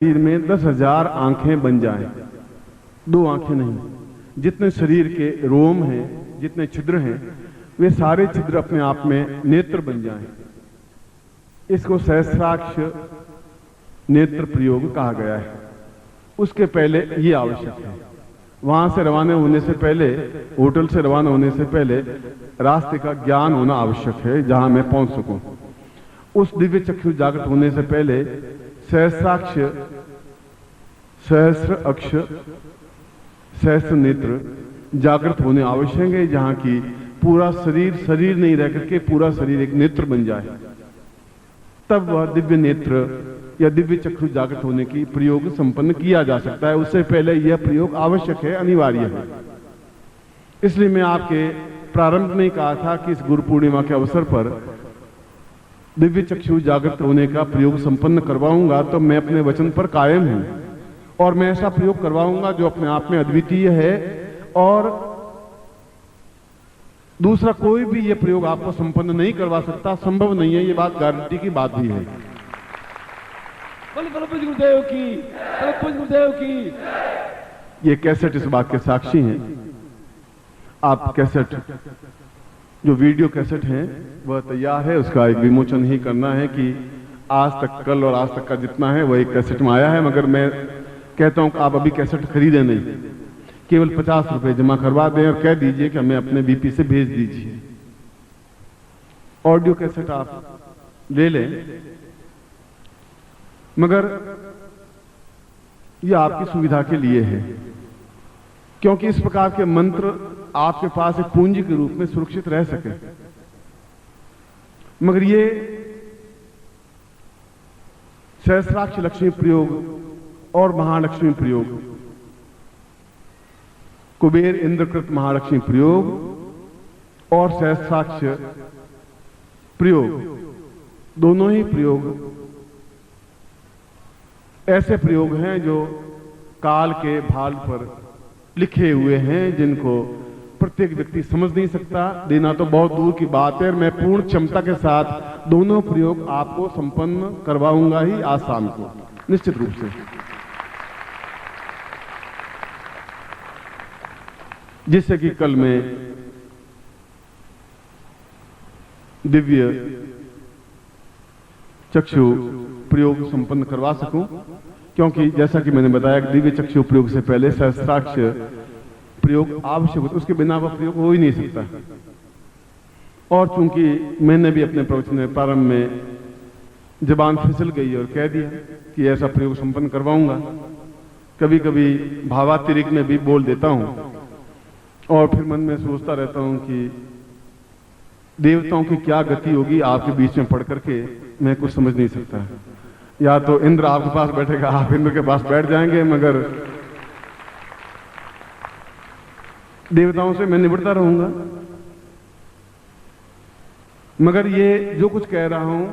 शरीर में 10,000 आंखें बन जाएं, दो आंखें नहीं, जितने शरीर के रोम हैं, जितने छिद्र हैं, वे सारे छिद्र अपने आप में नेत्र बन जाएं। इसको सहस्राक्ष नेत्र प्रयोग कहा गया है। उसके पहले ये आवश्यक है, वहां से रवाना होने से पहले, होटल से रवाना होने से पहले रास्ते का ज्ञान होना आवश्यक है, जहां मैं पहुंच सकूं। उस दिव्य चक्षु जागृत होने से पहले सहस्राक्ष, सहस्र अक्ष, सहस्र नेत्र जागृत होने आवश्यक है, जहां की पूरा शरीर शरीर नहीं रह करके पूरा शरीर एक नेत्र बन जाए। तब वह दिव्य नेत्र या दिव्य चक्षु जागृत होने की प्रयोग संपन्न किया जा सकता है। उससे पहले यह प्रयोग आवश्यक है, अनिवार्य है। इसलिए मैं आपके प्रारंभ में कहा था कि इस गुरु पूर्णिमा के अवसर पर दिव्य चक्षु जागृत होने का प्रयोग संपन्न करवाऊंगा, तो मैं अपने वचन पर कायम हूं और मैं ऐसा प्रयोग करवाऊंगा जो अपने आप में अद्वितीय है, और दूसरा कोई भी यह प्रयोग आपको संपन्न नहीं करवा सकता, संभव नहीं है। ये बात गारंटी की बात भी है। गुरुदेव की, गुरुदेव की। ये कैसेट इस बात के साक्षी हैं। आप कैसेट, जो वीडियो कैसेट हैं वह तैयार है, उसका एक विमोचन ही करना है कि आज तक, कल और आज तक का जितना है वह एक कैसेट में आया है। मगर मैं कहता हूं कि आप अभी कैसेट खरीदें नहीं, केवल 50 रुपए जमा करवा दें और कह दीजिए कि हमें अपने बीपी से भेज दीजिए। ऑडियो कैसेट आप ले लें, मगर यह आपकी सुविधा के लिए है, क्योंकि इस प्रकार के मंत्र आपके पास एक पूंजी के रूप में सुरक्षित रह सके। मगर ये सहस्राक्ष लक्ष्मी प्रयोग और महालक्ष्मी प्रयोग, कुबेर इंद्रकृत महालक्ष्मी प्रयोग और सहस्राक्ष प्रयोग, दोनों ही प्रयोग ऐसे प्रयोग हैं जो काल के भाल पर लिखे हुए हैं, जिनको प्रत्येक व्यक्ति समझ नहीं सकता, देना तो बहुत दूर की बात है। मैं पूर्ण क्षमता के साथ दोनों प्रयोग आपको संपन्न करवाऊंगा ही आज शाम को, निश्चित रूप से। जिससे कि कल मैं दिव्य चक्षु प्रयोग संपन्न करवा सकूं, क्योंकि जैसा कि मैंने बताया कि दिव्य चक्षु प्रयोग से पहले सहस्राक्ष प्रयोग आवश्यक होता है, उसके बिना वह प्रयोग हो ही नहीं सकता। और चूंकि मैंने भी अपने प्रवचन में प्रारंभ में जबान फिसल गई और कह दिया कि ऐसा प्रयोग संपन्न करवाऊंगा, कभी कभी भावातिरिक्त में भी बोल देता हूं और फिर मन में सोचता रहता हूं कि देवताओं की क्या गति होगी आपके बीच में पढ़ करके, मैं कुछ समझ नहीं सकता। या तो इंद्र आपके पास बैठेगा, आप इंद्र के पास बैठ जाएंगे, मगर देवताओं से मैं निबटता रहूंगा। मगर ये जो कुछ कह रहा हूं,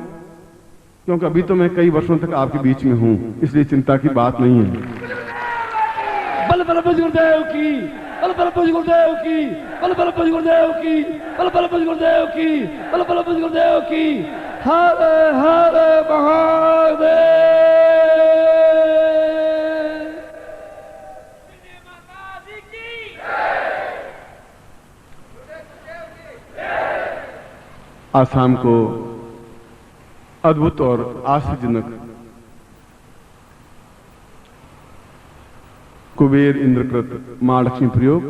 क्योंकि अभी तो मैं कई वर्षों तक आपके बीच में हूं, इसलिए चिंता की बात नहीं है। बल बल गुरुदेव की, बल बल गुरुदेव की, बल बल गुरुदेव की, बल बल गुरुदेव की, बल बल गुरुदेव की। हर हर महादेव। आज शाम को अद्भुत और आश्चर्यजनक कुबेर इंद्रकृत महालक्ष्मी प्रयोग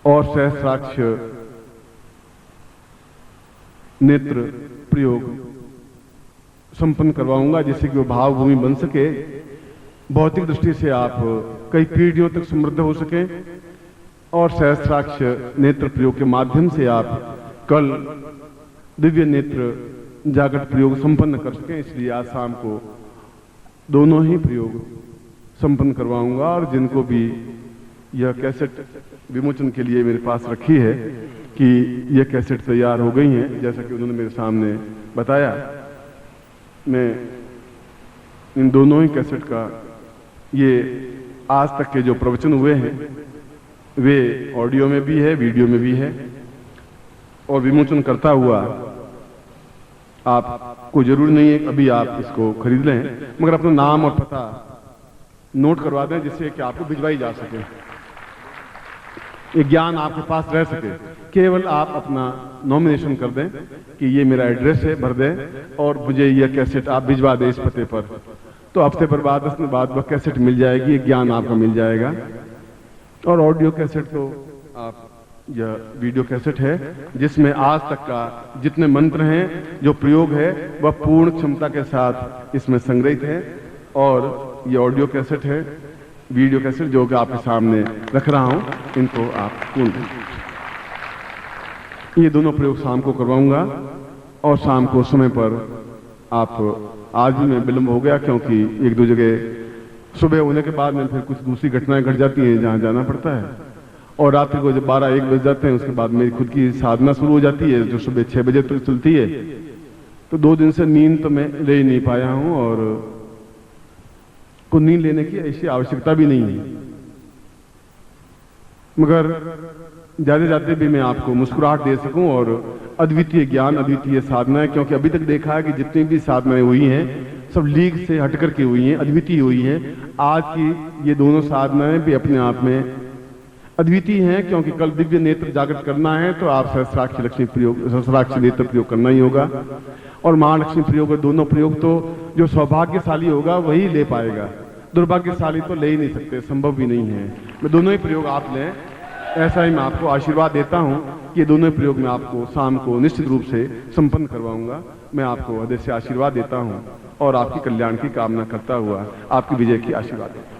और सहस्राक्ष नेत्र प्रयोग संपन्न करवाऊंगा, जिससे कि वो भावभूमि बन सके, भौतिक दृष्टि से आप कई पीढ़ियों तक समृद्ध हो सके, और सहस्राक्ष नेत्र प्रयोग के माध्यम से आप कल दिव्य नेत्र जागृत प्रयोग संपन्न कर सकें। इसलिए आज शाम को दोनों ही प्रयोग संपन्न करवाऊंगा। और जिनको भी यह कैसेट विमोचन के लिए मेरे पास रखी है कि यह कैसेट तैयार हो गई हैं, जैसा कि उन्होंने मेरे सामने बताया, मैं इन दोनों ही कैसेट का, ये आज तक के जो प्रवचन हुए हैं वे ऑडियो में भी है, वीडियो में भी है, और विमोचन करता हुआ आपको जरूर नहीं है अभी आप इसको खरीद लें, मगर अपना नाम और पता नोट करवा दें जिससे कि आपको भिजवाई जा सके, ये ज्ञान आपके पास रह सके। केवल आप अपना नॉमिनेशन कर दें कि ये मेरा एड्रेस है, भर दें और मुझे यह कैसेट आप भिजवा दें इस पते पर, तो हफ्ते पर बाद 10 दिन बाद वह कैसेट मिल जाएगी, ये ज्ञान आपका मिल जाएगा। और ऑडियो कैसेट तो आप, यह वीडियो कैसेट है जिसमें आज तक का जितने मंत्र हैं, जो प्रयोग है वह पूर्ण क्षमता के साथ इसमें संग्रहित है। और ये ऑडियो कैसेट है, वीडियो कैसेट जो कि आपके सामने रख रहा हूं, इनको आप पूर्ण, ये दोनों प्रयोग शाम को करवाऊंगा। और शाम को समय पर आप, आज भी मैं विलंब हो गया क्योंकि एक दो जगह सुबह होने के बाद में फिर कुछ दूसरी घटनाएं घट जाती हैं जहां जाना पड़ता है, और रात्रि को जब 12-1 बज जाते हैं उसके बाद मेरी खुद की साधना शुरू हो जाती है जो सुबह 6 बजे तक चलती है। तो 2 दिन से नींद तो मैं ले ही नहीं पाया हूं, और को नींद लेने की ऐसी आवश्यकता भी नहीं है, मगर जाते जाते भी मैं आपको मुस्कुराहट दे सकूं और अद्वितीय ज्ञान, अद्वितीय साधनाएं, क्योंकि अभी तक देखा है कि जितनी भी साधनाएं हुई हैं सब लीग से हटकर के हुई हैं, अद्वितीय हुई हैं। आज की ये दोनों साधनाएं भी अपने आप में अद्वितीय हैं, क्योंकि कल दिव्य नेत्र जागृत करना है तो आप सहस्राक्षी लक्ष्मी प्रयोग, सहस्राक्षी नेत्र प्रयोग करना ही होगा। और महालक्ष्मी प्रयोग, दोनों प्रयोग तो जो सौभाग्यशाली होगा वही ले पाएगा, दुर्भाग्यशाली तो ले ही नहीं सकते, संभव भी नहीं है। मैं दोनों ही प्रयोग आप लें, ऐसा ही मैं आपको आशीर्वाद देता हूं कि ये दोनों प्रयोग मैं आपको शाम को निश्चित रूप से संपन्न करवाऊंगा। मैं आपको हृदय से आशीर्वाद देता हूं और आपकी कल्याण की कामना करता हुआ आपकी विजय की आशीर्वाद देता हूं।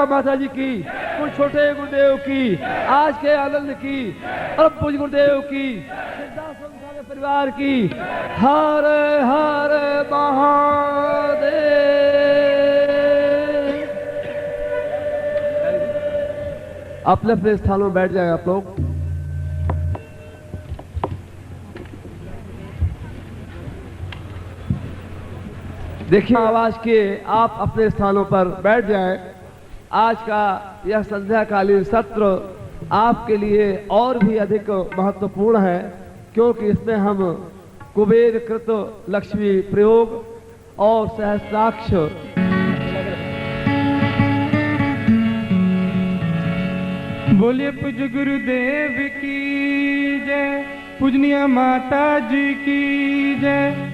माता जी की, कुछ छोटे गुरुदेव की, आज के आनंद की, और पूज गुरुदेव की, परिवार की। हर हर महादेव। अपने अपने स्थानों में बैठ जाए आप लोग। देखिए आवाज के आप अपने स्थानों पर बैठ जाएं। आज का यह संध्याकालीन सत्र आपके लिए और भी अधिक महत्वपूर्ण है, क्योंकि इसमें हम कुबेर कृत लक्ष्मी प्रयोग और सहस्राक्ष बोलिए पूज्य गुरुदेव की जय, पूजनीय माता जी की जय।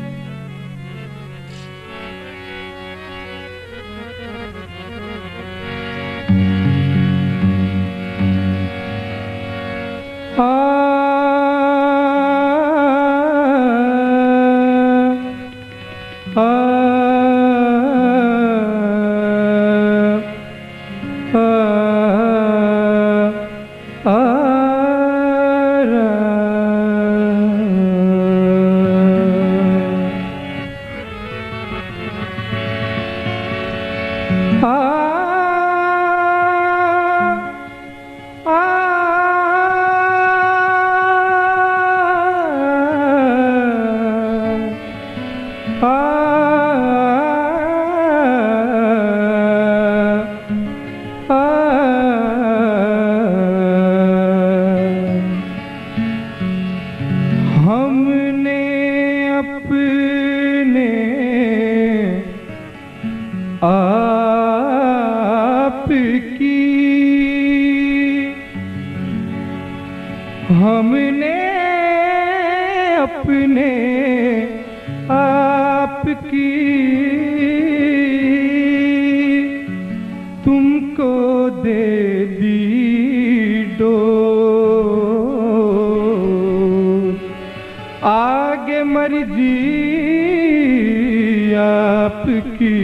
हमने अपने आप की तुमको दे दी डोर, आगे मर्जी आपकी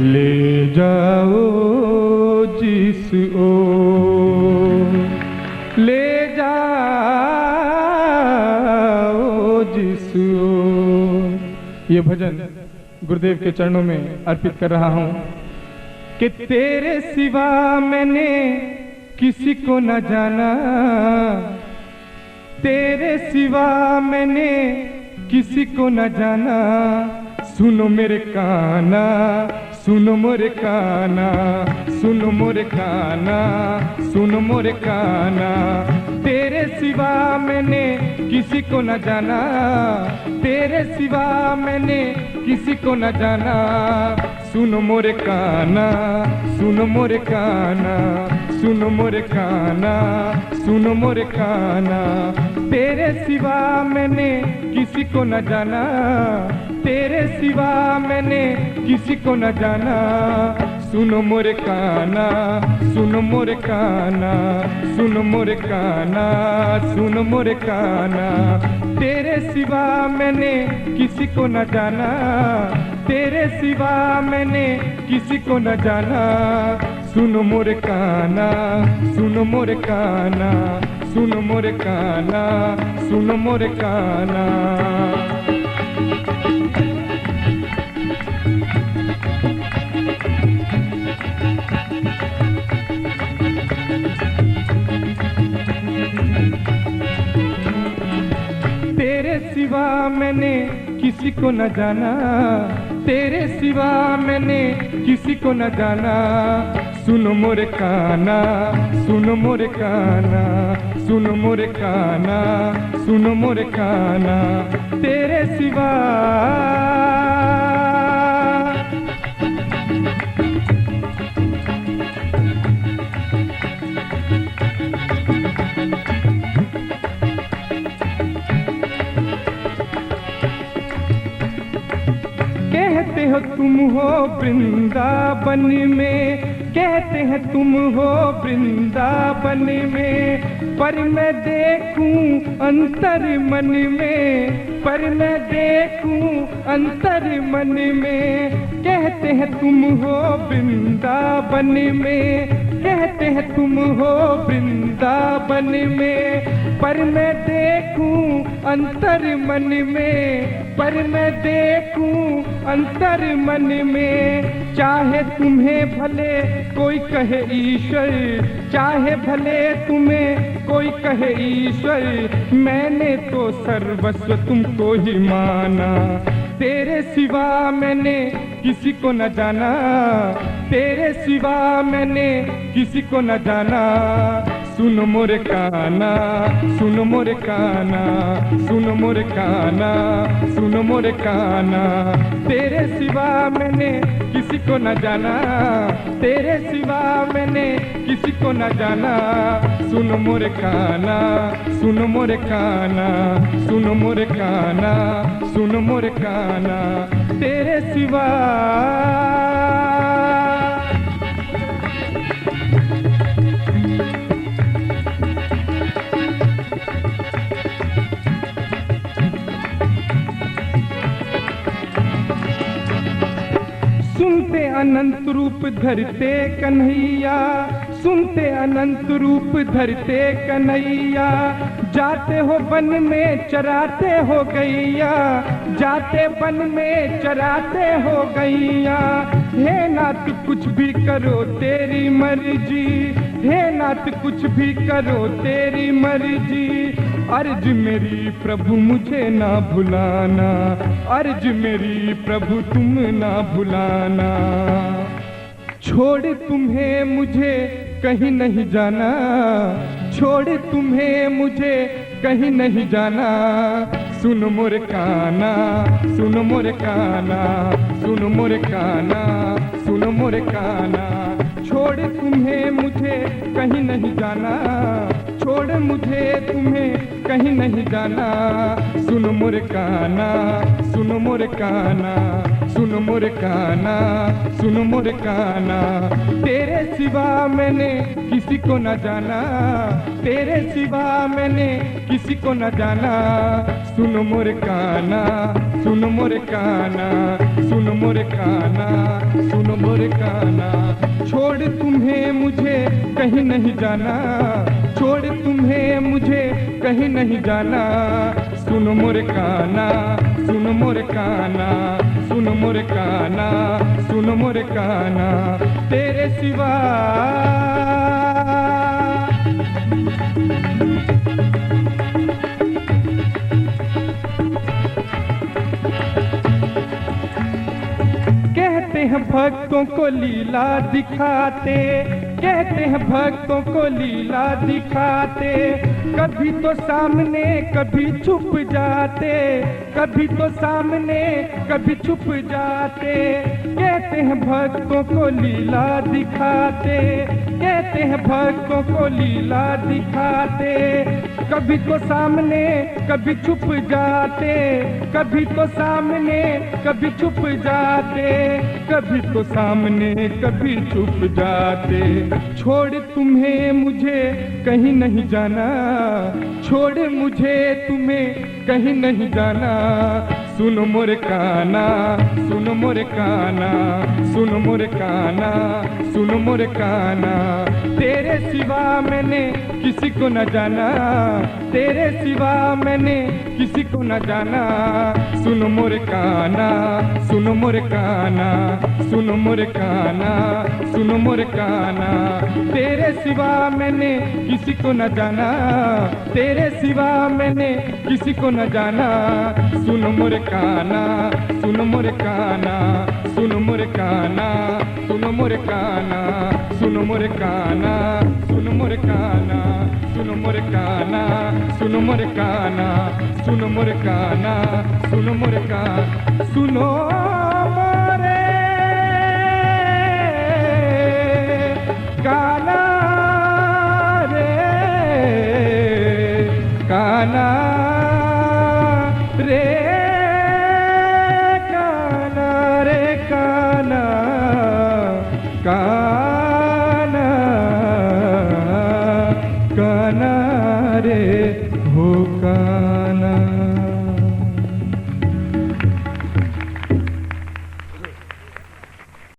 ले जाओ जिस ओर, ले जाओ जिस ओर। ये भजन गुरुदेव के चरणों में अर्पित कर रहा हूं कि तेरे सिवा मैंने किसी को न जाना, तेरे सिवा मैंने किसी को न जाना। सुनो मेरे काना, सुनो मोरे काना, सुनो मोरे काना, सुनो मोरे काना। तेरे सिवा मैंने किसी को न जाना, तेरे सिवा मैंने किसी को न जाना। सुनो मोरे काना, सुनो मोरे काना, सुनो मोरे काना, सुनो मोरे काना। तेरे सिवा मैंने किसी को न जाना, तेरे सिवा मैंने किसी को न जाना। सुनो मोरे काना, सुनो मोरे काना, सुनो मोरे काना, सुनो मोरे काना। तेरे सिवा मैंने किसी को न जाना, तेरे सिवा मैंने किसी को न जाना। सुनो मोरे काना, सुनो मोरे काना, सुनो मोरे काना, सुनो मोरे काना। तेरे सिवा मैंने किसी को न जाना, तेरे सिवा मैंने किसी को न जाना। सुनो मोरे काना, सुनो मोरे काना, सुनो मोरे काना, सुनो मोरे काना। तेरे सिवा कहते हो तुम हो वृंदावन में, कहते हैं तुम हो वृंदावन में। पर मैं देखूं अंतर मन में, पर मैं देखूं अंतर मन में। कहते हैं तुम हो वृंदावन में, कहते हैं तुम हो वृंदावन में। पर मैं देखूं अंतर मन में, पर मैं देखूं अंतर मन में। चाहे तुम्हें भले कोई कहे ईश्वर, चाहे भले तुम्हें कोई कहे ईश्वर। मैंने तो सर्वस्व तुमको ही माना, तेरे सिवा मैंने किसी को न जाना, तेरे सिवा मैंने किसी को न जाना। सुनो मोरे काना, सुनो मोरे काना, सुनो मोरे काना, सुनो मोरे काना। तेरे सिवा मैंने किसी को न जाना, तेरे सिवा मैंने किसी को न जाना। सुनो मोरे काना, सुनो मोरे काना, सुनो मोरे काना, सुनो मोरे काना। तेरे सिवा सुनते अनंत रूप धरते कन्हैया, सुनते अनंत रूप धरते कन्हैया। जाते हो वन में चराते हो गैया, जाते वन में चराते हो गैया। हे नाथ कुछ भी करो तेरी मर्जी, हे नाथ कुछ भी करो तेरी मर्जी। अर्ज मेरी प्रभु मुझे ना भुलाना, अर्ज मेरी प्रभु तुम ना भुलाना। छोड़ तुम्हें मुझे कहीं नहीं जाना, छोड़ तुम्हें मुझे कहीं नहीं जाना। सुनो मोरे काना, सुनो मोरे काना, सुनो मोरे काना, सुनो मोरे काना। छोड़ तुम्हें मुझे कहीं नहीं जाना, छोड़ मुझे तुम्हें कहीं नहीं जाना। सुनो मोरे काना, सुनो मोरे काना, सुन मोरे काना, सुन मोरे काना, तेरे सिवा मैंने किसी को न जाना, तेरे सिवा मैंने किसी को न जाना। सुन मोरे काना, सुन मोरे काना, सुन मोरे काना, सुन मोरे काना, छोड़ तुम्हें मुझे कहीं नहीं जाना, छोड़ तुम्हें मुझे कहीं नहीं जाना। सुन मोरे काना, सुन मोरे काना, सुन मोरे काना, सुन मोरे काना, तेरे सिवा कहते हैं भक्तों को लीला दिखाते, कहते हैं भक्तों को लीला दिखाते, कभी तो सामने कभी छुप जाते, कभी तो सामने कभी छुप जाते। कहते हैं भक्तों को लीला दिखाते, कहते हैं भक्तों को लीला दिखाते, कभी तो सामने कभी छुप जाते, कभी तो सामने कभी छुप जाते, कभी तो सामने कभी छुप जाते। छोड़ तुम्हें मुझे कहीं नहीं जाना, छोड़ मुझे तुम्हें कहीं नहीं जाना। सुन मोरे काना, सुन मोरे काना, सुन मोरे काना, सुन मोरे काना, तेरे सिवा मैंने किसी को न जाना, तेरे सिवा मैंने किसी को न जाना। सुन मोरे काना, सुन मोरे काना, सुन मोरे काना, सुन मोरे काना, तेरे सिवा मैंने किसी को न जाना, तेरे सिवा मैंने किसी को न जाना। सुन मोरे काना, सुन मोरे काना, सुन मोरे काना, सुन मोरे काना, सुन मोरे काना, सुन मोरे काना, सुन मोरे काना, सुन मोरे काना, सुन मोरे काना, सुन मोरे काना, सुनो मोरे काना रे काना।